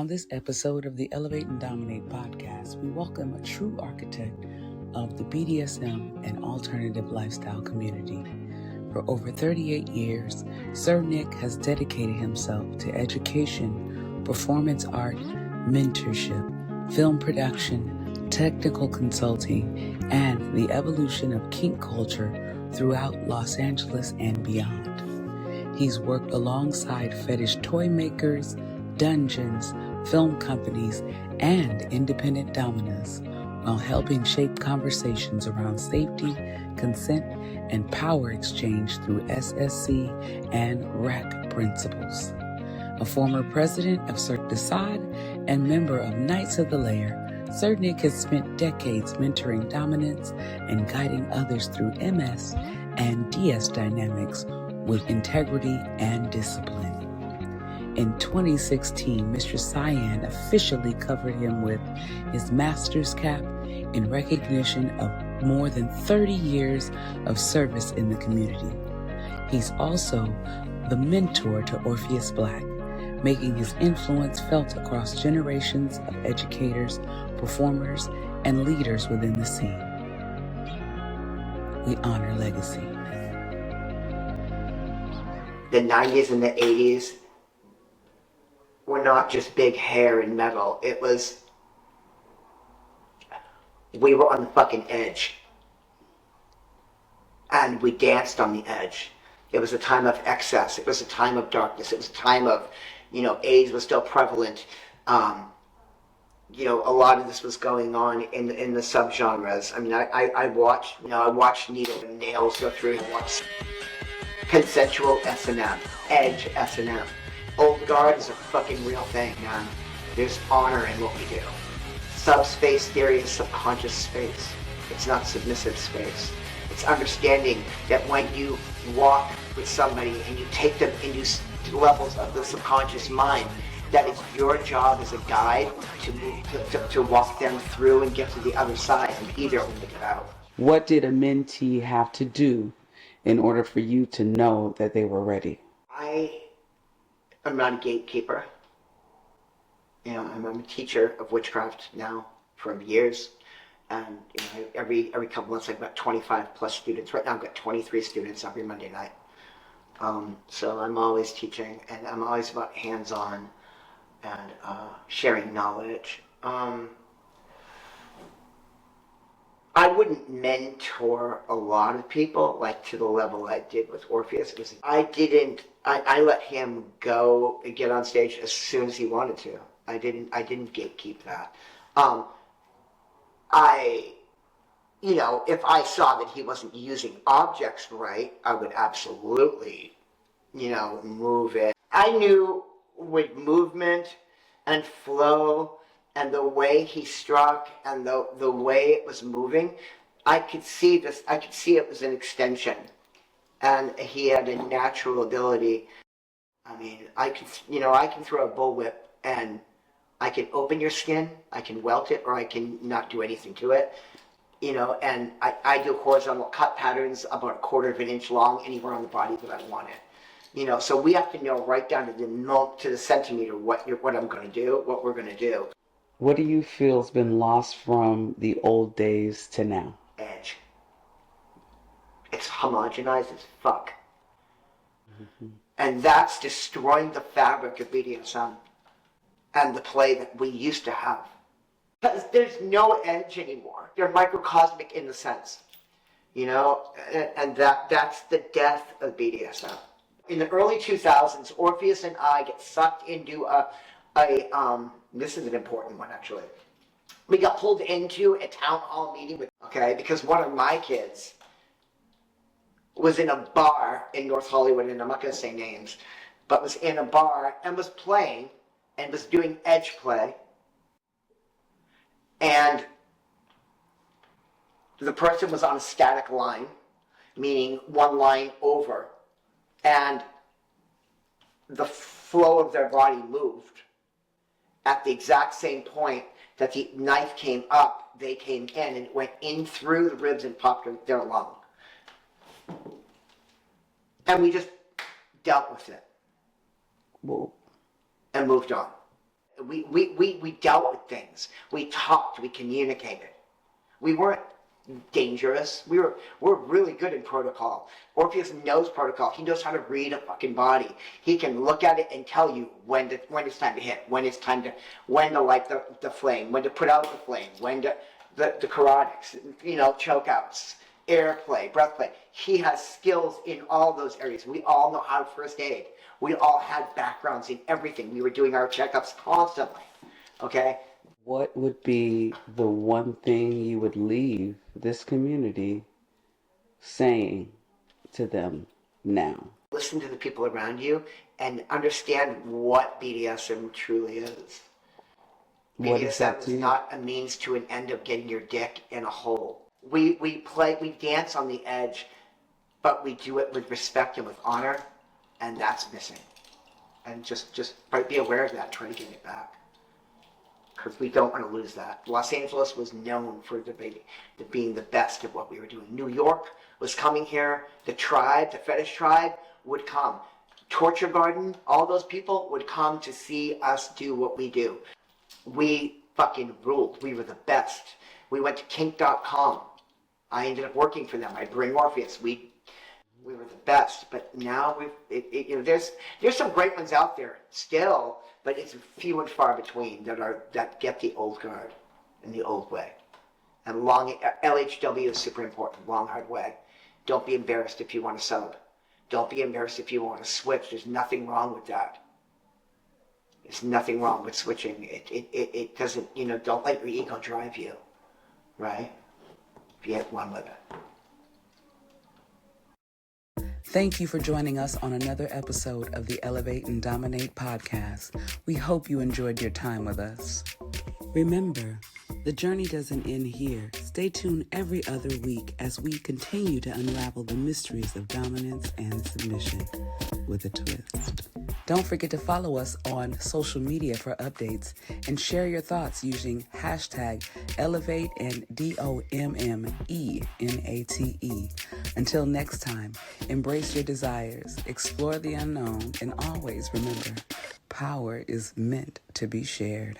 On this episode of the Elevate and Dominate podcast, we welcome a true architect of the BDSM and alternative lifestyle community. For over 38 years, Sir Nick has dedicated himself to education, performance art, mentorship, film production, technical consulting, and the evolution of kink culture throughout Los Angeles and beyond. He's worked alongside fetish toy makers, dungeons, film companies, and independent dominers while helping shape conversations around safety, consent, and power exchange through SSC and RAC principles. A former president of Cirque du Sade and member of Knights of the Lair, Sir Nick has spent decades mentoring dominance and guiding others through MS and DS dynamics with integrity and discipline. In 2016, Mr. Cyan officially covered him with his master's cap in recognition of more than 30 years of service in the community. He's also the mentor to Orpheus Black, making his influence felt across generations of educators, performers, and leaders within the scene. We honor legacy. The 90s and the 80s were not just big hair and metal. It was, we were on the fucking edge. And we danced on the edge. It was a time of excess. It was a time of darkness. It was a time of, AIDS was still prevalent. A lot of this was going on in the subgenres. I mean, I watched needle and nails go through and watch consensual S&M, edge S&M. Old guard is a fucking real thing, man. There's honor in what we do. Subspace theory is subconscious space. It's not submissive space. It's understanding that when you walk with somebody and you take them into levels of the subconscious mind, that it's your job as a guide to walk them through and get to the other side and be there when they get out. What did a mentee have to do in order for you to know that they were ready? I'm not a gatekeeper. I'm a teacher of witchcraft now for years. And every couple months I've got 25 plus students. Right now I've got 23 students every Monday night. So I'm always teaching, and I'm always about hands-on and sharing knowledge. I wouldn't mentor a lot of people like to the level I did with Orpheus. I let him go and get on stage as soon as he wanted to. I didn't gatekeep that. If I saw that he wasn't using objects right, I would absolutely, move it. I knew with movement and flow and the way he struck and the way it was moving, I could see it was an extension. And he had a natural ability. I mean, I can throw a bullwhip and I can open your skin, I can welt it, or I can not do anything to it. And I do horizontal cut patterns about 1/4 of an inch long anywhere on the body that I want it. So we have to know right down to the centimeter what I'm going to do, what we're going to do. What do you feel has been lost from the old days to now? Edge. It's homogenized as fuck. Mm-hmm. And that's destroying the fabric of BDSM and the play that we used to have. Because there's no edge anymore. They're microcosmic in the sense, and that's the death of BDSM. In the early 2000s, Orpheus and I get sucked into this is an important one actually. We got pulled into a town hall meeting because one of my kids was in a bar in North Hollywood, and I'm not going to say names, but was in a bar and was playing and was doing edge play. And the person was on a static line, meaning one line over, and the flow of their body moved. At the exact same point that the knife came up, they came in, and it went in through the ribs and popped their lung. And we just dealt with it. Whoa. And moved on. We dealt with things. We talked. We communicated. We weren't dangerous. We're really good in protocol. Orpheus knows protocol. He knows how to read a fucking body. He can look at it and tell you when it's time to hit, when to light the flame, when to put out the flame, when to the corotics, chokeouts, airplay, breath play. He has skills in all those areas. We all know how to first aid. We all had backgrounds in everything. We were doing our checkups constantly. Okay? What would be the one thing you would leave this community saying to them now? Listen to the people around you and understand what BDSM truly is. BDSM is not a means to an end of getting your dick in a hole. We dance on the edge, but we do it with respect and with honor, and that's missing. And just be aware of that, try to get it back. Because we don't want to lose that. Los Angeles was known for being the best at what we were doing. New York was coming here. The fetish tribe would come. Torture Garden, all those people would come to see us do what we do. We fucking ruled. We were the best. We went to kink.com. I ended up working for them. I'd bring Orpheus. We were the best. But now there's some great ones out there still, but it's few and far between that get the old guard and the old way. And LHW is super important. Long, hard way. Don't be embarrassed if you want to sub. Don't be embarrassed if you want to switch. There's nothing wrong with that. There's nothing wrong with switching. It doesn't, don't let your ego drive you, right? If you have one with it. Thank you for joining us on another episode of the Elevate and Dominate podcast. We hope you enjoyed your time with us. Remember, the journey doesn't end here. Stay tuned every other week as we continue to unravel the mysteries of dominance and submission with a twist. Don't forget to follow us on social media for updates and share your thoughts using hashtag Elevate and DOMMENATE. Until next time, embrace your desires, explore the unknown, and always remember, power is meant to be shared.